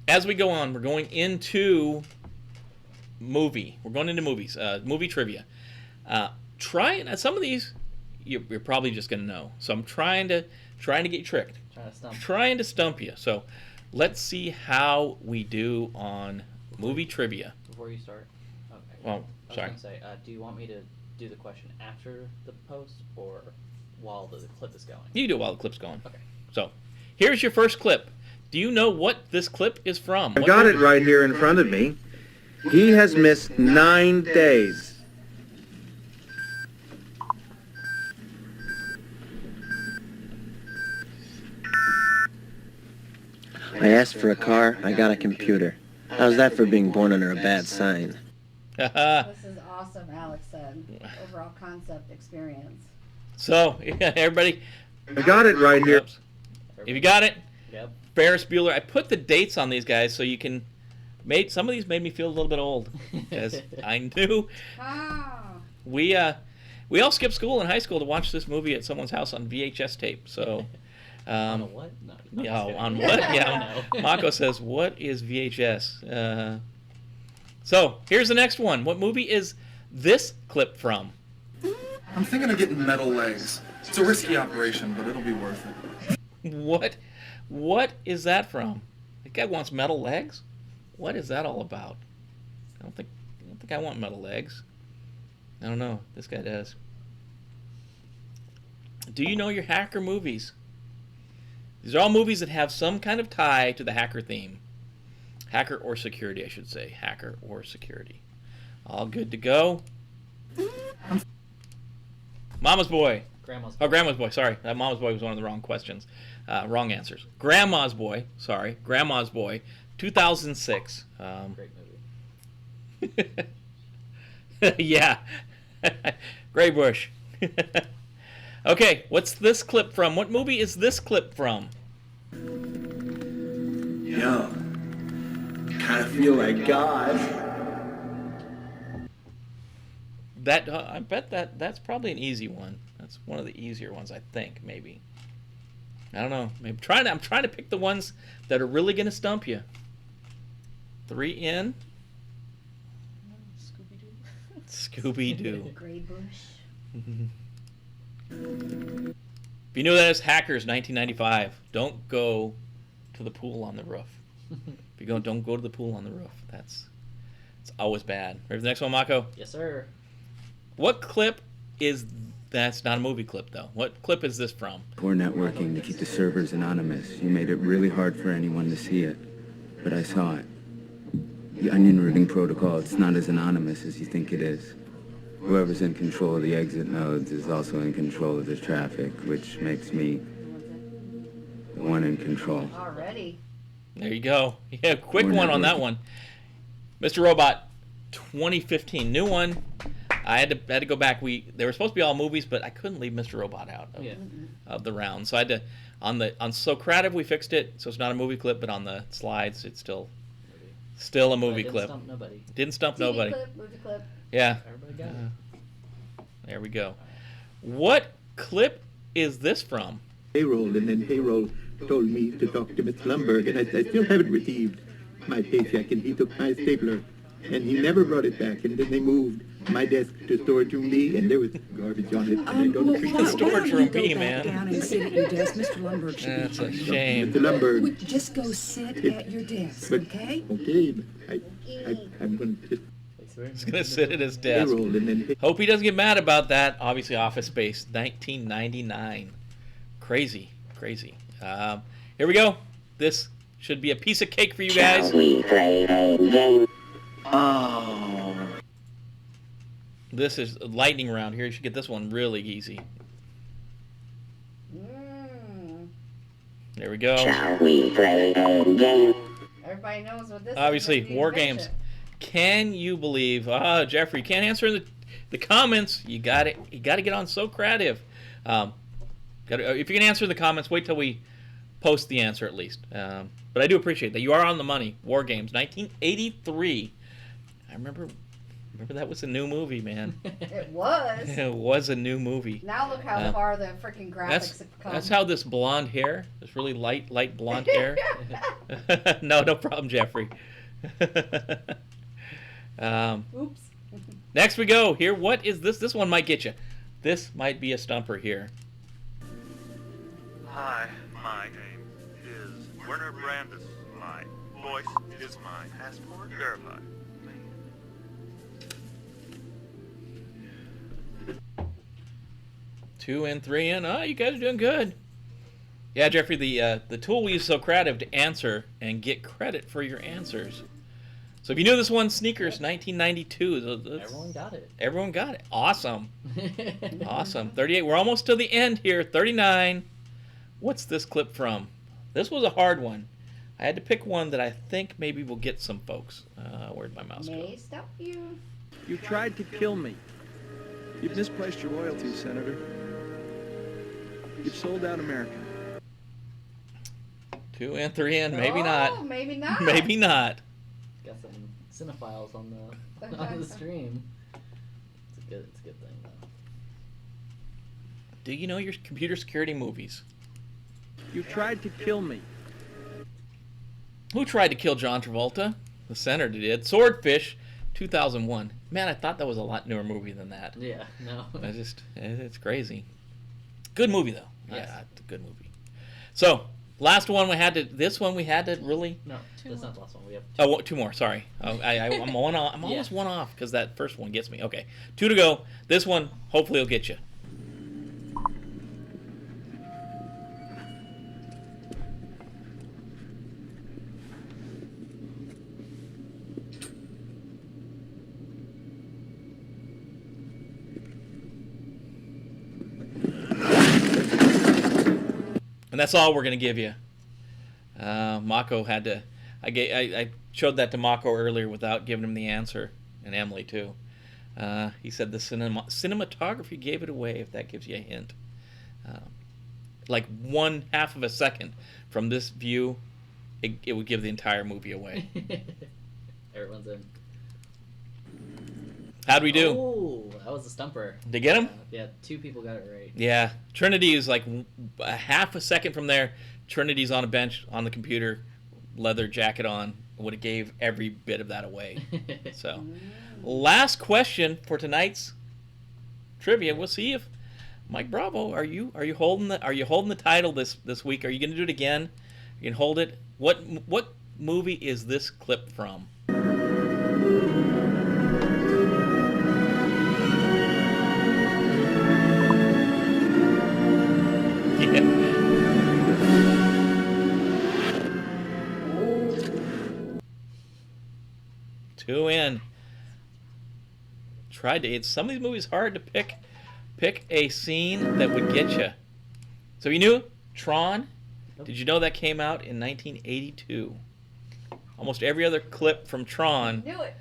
as we go on, we're going into movie. We're going into movies. Movie trivia. Some of these you're probably just going to know. So I'm trying to get you tricked. Trying to stump you. So let's see how we do on movie trivia. Before you start, okay. Well, sorry. I was going to say, do you want me to do the question after the post or while the clip is going? You do it while the clip's going. Okay. So here's your first clip. Do you know what this clip is from? I've got it right here in front of me. He has missed 9 days. I asked for a car, I got a computer. How's that for being born under a bad sign? This is awesome, Alex said. Overall concept experience. So, everybody. I got it right here. If you got it, Yep. Ferris Bueller. I put the dates on these guys so you can. Some of these made me feel a little bit old because I knew we all skipped school in high school to watch this movie at someone's house on VHS tape. So. On a what? No. Yeah, on what? Yeah. Mako says, "What is VHS?" So here's the next one. What movie is this clip from? I'm thinking of getting metal legs. It's a risky operation, but it'll be worth it. What is that from? The guy wants metal legs? What is that all about? I don't think I want metal legs. I don't know. This guy does. Do you know your hacker movies? These are all movies that have some kind of tie to the hacker theme. Hacker or security, I should say. Hacker or security. All good to go. Mama's Boy. Grandma's Boy. Oh, Grandma's Boy. Sorry. That Mama's Boy was one of the wrong questions. Wrong answers. Grandma's Boy. Sorry. Grandma's Boy. 2006. Great movie. Yeah. Gray Bush. Okay, what's this clip from? What movie is this clip from? Yo, kind of feel like God. That I bet that's probably an easy one. That's one of the easier ones, I think. Maybe. I don't know. Maybe I'm trying to pick the ones that are really gonna stump you. 3 in. Scooby-Doo. Gray Bush. If you knew that as Hackers 1995, don't go to the pool on the roof. If you don't go to the pool on the roof. It's always bad. Ready for the next one, Mako? Yes, sir. What clip is... That's not a movie clip, though. What clip is this from? Poor networking to keep the servers anonymous. You made it really hard for anyone to see it. But I saw it. The onion routing protocol, it's not as anonymous as you think it is. Whoever's in control of the exit nodes is also in control of the traffic, which makes me the one in control. Already. There you go. Yeah, quick one on that one. Mr. Robot, 2015, new one. I had to go back. They were supposed to be all movies, but I couldn't leave Mr. Robot out of the round. So I had to on Socrative we fixed it, so it's not a movie clip, but on the slides it's still a movie clip. Didn't stump nobody. Didn't stump TV nobody. clip, movie clip. Yeah. Everybody got it. There we go. What clip is this from? Payroll, and then payroll told me to talk to Mr. Lumberg, and I still haven't received my paycheck, and he took my stapler, and he never brought it back, and then they moved my desk to storage room B, and there was garbage on it, and I don't appreciate it. Storage room B, man. Go down and sit at your desk. Mr. Lumberg should That's be a here. shame. Mr. Lumberg. Just go sit at your desk, But- okay? Okay, I'm going to just He's going to sit at his desk. payroll, and then Hope he doesn't get mad about that. Obviously, Office Space, 1999. Crazy. Here we go. This should be a piece of cake for you guys. we play a game? Oh. This is a lightning round here. You should get this one really easy. There we go. Shall we play a game? Everybody knows what this Obviously, is. War Games. Can you believe? Jeffrey, you can't answer in the comments. You got it. You got to get on So Creative. If you can answer in the comments, wait till we post the answer at least. But I do appreciate that. You are on the money. War Games, 1983. I remember that was a new movie, man. It was. It was a new movie. Now look how far the freaking graphics have come. That's how this blonde hair, this really light blonde hair. No problem, Jeffrey. Oops. Next we go. Here, what is this? This one might get you. This might be a stumper here. Hi, my name is Werner Brandis. My voice is my passport verified. 2 and 3 in. Oh, you guys are doing good. Yeah, Jeffrey, the tool we use So Creative to answer and get credit for your answers. So if you knew this one, Sneakers, 1992. Everyone got it. Everyone got it. Awesome. Awesome. 38. We're almost to the end here. 39. What's this clip from? This was a hard one. I had to pick one that I think maybe will get some folks. Where'd my mouse go? May stop you. You tried to kill me. You've misplaced your loyalties, Senator. You've sold out America. 2 and 3 in. Maybe not. Maybe not. Maybe not. Got some cinephiles on the stream. It's a good thing though. Do you know your computer security movies? You tried to kill me. Who tried to kill John Travolta? The senator did. Swordfish, 2001. Man, I thought that was a lot newer movie than that. Yeah, no. It's crazy. Good movie though. Yes. Yeah, it's a good movie. So, last one we had to really. No, that's not the last one. We have Oh, 2 more. Sorry. I'm one off. I'm almost one off because that first one gets me. Okay, 2 to go. This one hopefully will get you. And that's all we're going to give you. Mako had to... I showed that to Mako earlier without giving him the answer, and Emily too. He said the cinematography gave it away, if that gives you a hint. Like 1/2 of a second from this view, it would give the entire movie away. Everyone's in. How'd we do? Oh, that was a stumper. Did you get him? Yeah, 2 people got it right. Yeah. Trinity is like 1/2 a second from there. Trinity's on a bench on the computer, leather jacket on. Would have gave every bit of that away. So, last question for tonight's trivia. We'll see if Mike Bravo, are you holding the title this week? Are you going to do it again? You can hold it. What movie is this clip from? 2 in. Some of these movies hard to pick a scene that would get you. So you knew Tron? Nope. Did you know that came out in 1982? Almost every other clip from Tron Knew it.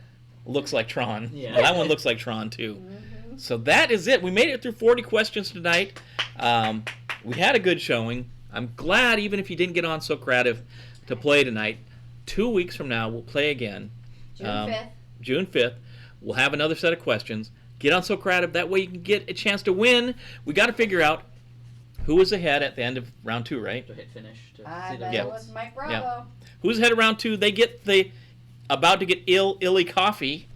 looks like Tron. Yeah. Well, that one looks like Tron too. So that is it. We made it through 40 questions tonight. We had a good showing. I'm glad, even if you didn't get on so creative, to play tonight. 2 weeks from now, we'll play again. June 5th. June 5th. We'll have another set of questions. Get on so creative. That way you can get a chance to win. We got to figure out who was ahead at the end of round 2, right? To hit finish. To I see the bet Yeah. it results. was Mike Bravo. Yeah. Who's ahead of round 2? They get the about to get illy coffee.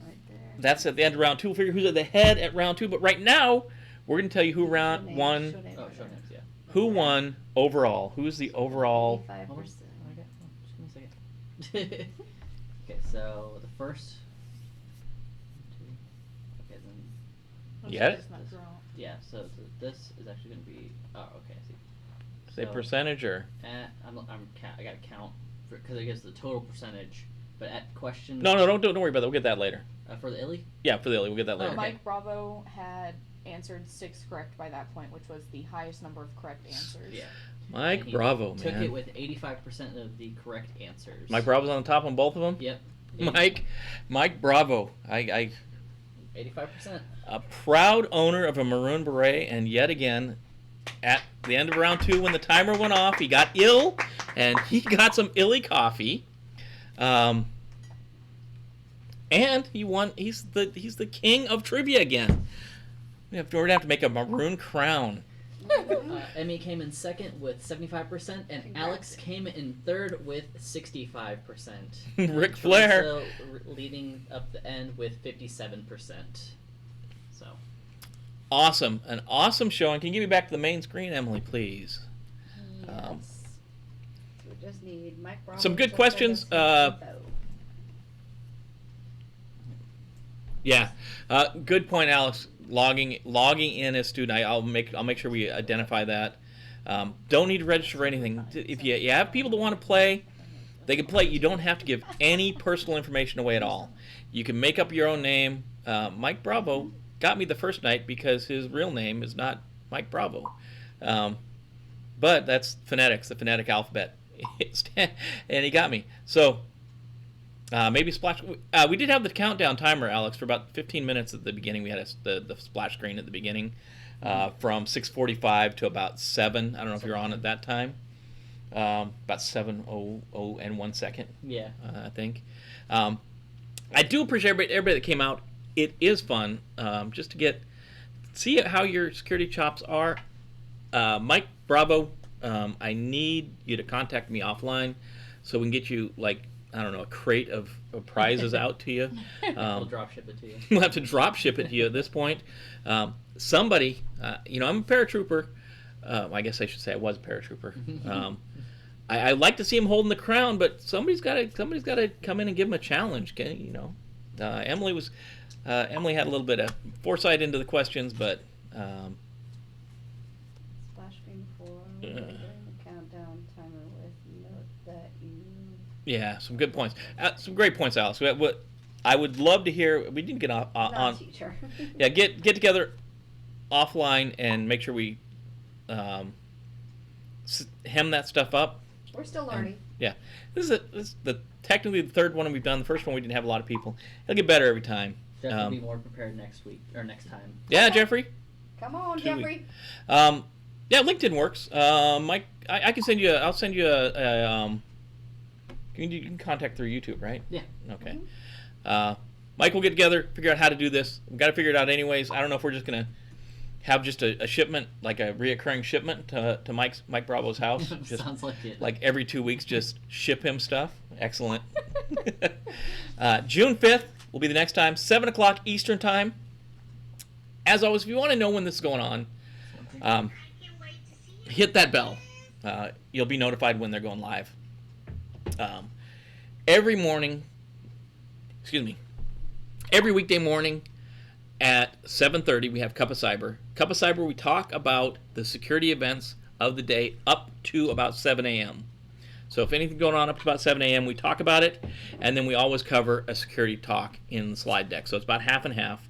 Right there. That's at the end of round 2. We'll figure who's at the head at round 2. But right now, we're going to tell you who round Show won. name, Oh, show names, yeah. Who won overall? Who's the overall? 85%. Hold on. Just give me a second. Okay, so the first. Okay, then. You got it? Yeah, so this is actually going to be. Oh, okay, I see. Say So, percentage or? I got to count because it gives the total percentage. But at question. No, don't worry about that. We'll get that later. For the illy? Yeah, for the illy. We'll get that later. Okay. Mike Bravo had answered 6 correct by that point, which was the highest number of correct answers. Yeah. Mike And he Bravo, took man. it with 85% of the correct answers. Mike Bravo's on the top on both of them? Yep. Mike Bravo. I 85%. a proud owner of a maroon beret, and yet again, at the end of round 2, when the timer went off, he got ill, and he got some illy coffee. And he won. He's the king of trivia again. We're gonna have to make a maroon crown. Emmy came in second with 75%, and Alex came in third with 65%. Ric Flair. Teresa leading up the end with 57%. So. Awesome. An awesome showing. Can you give me back to the main screen, Emily, please? Yes. We just need Mike Bravo. Some good to questions. send us some info. Yeah. Good point, Alex. Logging in as student. I'll make sure we identify that. Don't need to register for anything. If you have people that want to play, they can play. You don't have to give any personal information away at all. You can make up your own name. Mike Bravo got me the first night because his real name is not Mike Bravo. But that's phonetics, the phonetic alphabet. And he got me. So maybe splash. We did have the countdown timer, Alex, for about 15 minutes at the beginning. We had the splash screen at the beginning from 6:45 to about 7. I don't know if you're on at that time. About 7:00 and 1 second. Yeah. I think. I do appreciate everybody that came out. It is fun just to see how your security chops are. Mike Bravo, I need you to contact me offline so we can get you a crate of prizes out to you. We'll drop ship it to you. We'll have to drop ship it to you at this point. Somebody, I'm a paratrooper. I guess I should say I was a paratrooper. I like to see him holding the crown, but somebody's got to come in and give him a challenge. Emily had a little bit of foresight into the questions, but Splash screen 4. During the countdown timer with note that you. yeah, some good points. Some great points, Alice. What I would love to hear. We didn't get on. Teacher. Yeah, get together offline and make sure we hem that stuff up. We're still learning. Yeah, this is technically the third one we've done. The first one we didn't have a lot of people. It'll get better every time. Definitely be more prepared next week or next time. Yeah, Jeffrey. Come on, 2 Jeffrey. weeks. Yeah, LinkedIn works. Mike, I can send you. I'll send you a. You can contact through YouTube, right? Yeah. Okay. Mike, we'll get together, figure out how to do this. We've got to figure it out anyways. I don't know if we're just gonna have just a shipment, like a reoccurring shipment to Mike Bravo's house. Just Sounds like it. like every 2 weeks, just ship him stuff. Excellent. June 5th will be the next time, 7 o'clock Eastern time. As always, if you want to know when this is going on, hit that bell. You'll be notified when they're going live. Every weekday morning at 7:30, we have Cup of Cyber. Cup of Cyber, we talk about the security events of the day up to about 7 a.m. So if anything going on up to about 7 a.m., we talk about it, and then we always cover a security talk in the slide deck. So it's about half and half.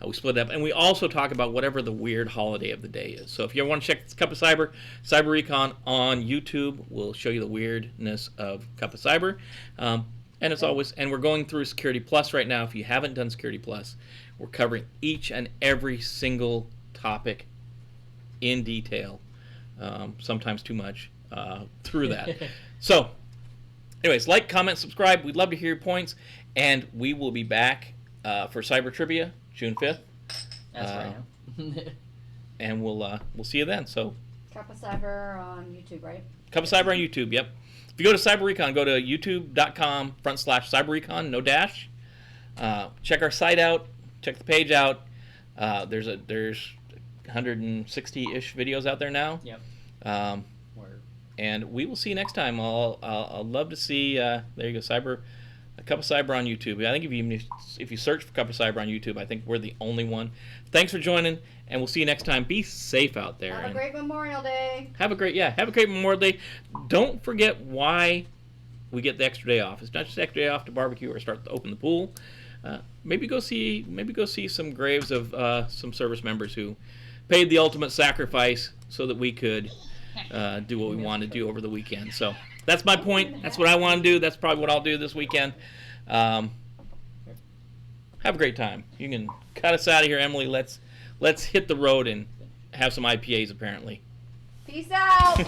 We split it up, and we also talk about whatever the weird holiday of the day is. So if you want to check Cup of Cyber, Cyber-Recon on YouTube will show you the weirdness of Cup of Cyber. And it's always, and we're going through Security Plus right now. If you haven't done Security Plus, we're covering each and every single topic in detail, sometimes too much, through that. So, anyways, like, comment, subscribe. We'd love to hear your points, and we will be back for Cyber Trivia June 5th. That's right now. And we'll see you then. So, Cup of Cyber on YouTube, right? Cup of Cyber on YouTube. Yep. If you go to Cyber-Recon, go to youtube.com/Cyber-Recon, no dash. Check our site out. Check the page out. There's 160-ish videos out there now. Yep. And we will see you next time. I'll love to see. There you go, Cup of Cyber on YouTube. I think if you search for Cup of Cyber on YouTube, I think we're the only one. Thanks for joining, and we'll see you next time. Be safe out there. Have a great Memorial Day. Have a great Memorial Day. Don't forget why we get the extra day off. It's not just extra day off to barbecue or start to open the pool. Maybe go see some graves of some service members who paid the ultimate sacrifice so that we could do what we want to do over the weekend. So that's my point. That's what I want to do. That's probably what I'll do this weekend. Have a great time. You can cut us out of here, Emily. Let's hit the road and have some IPAs, apparently. Peace out.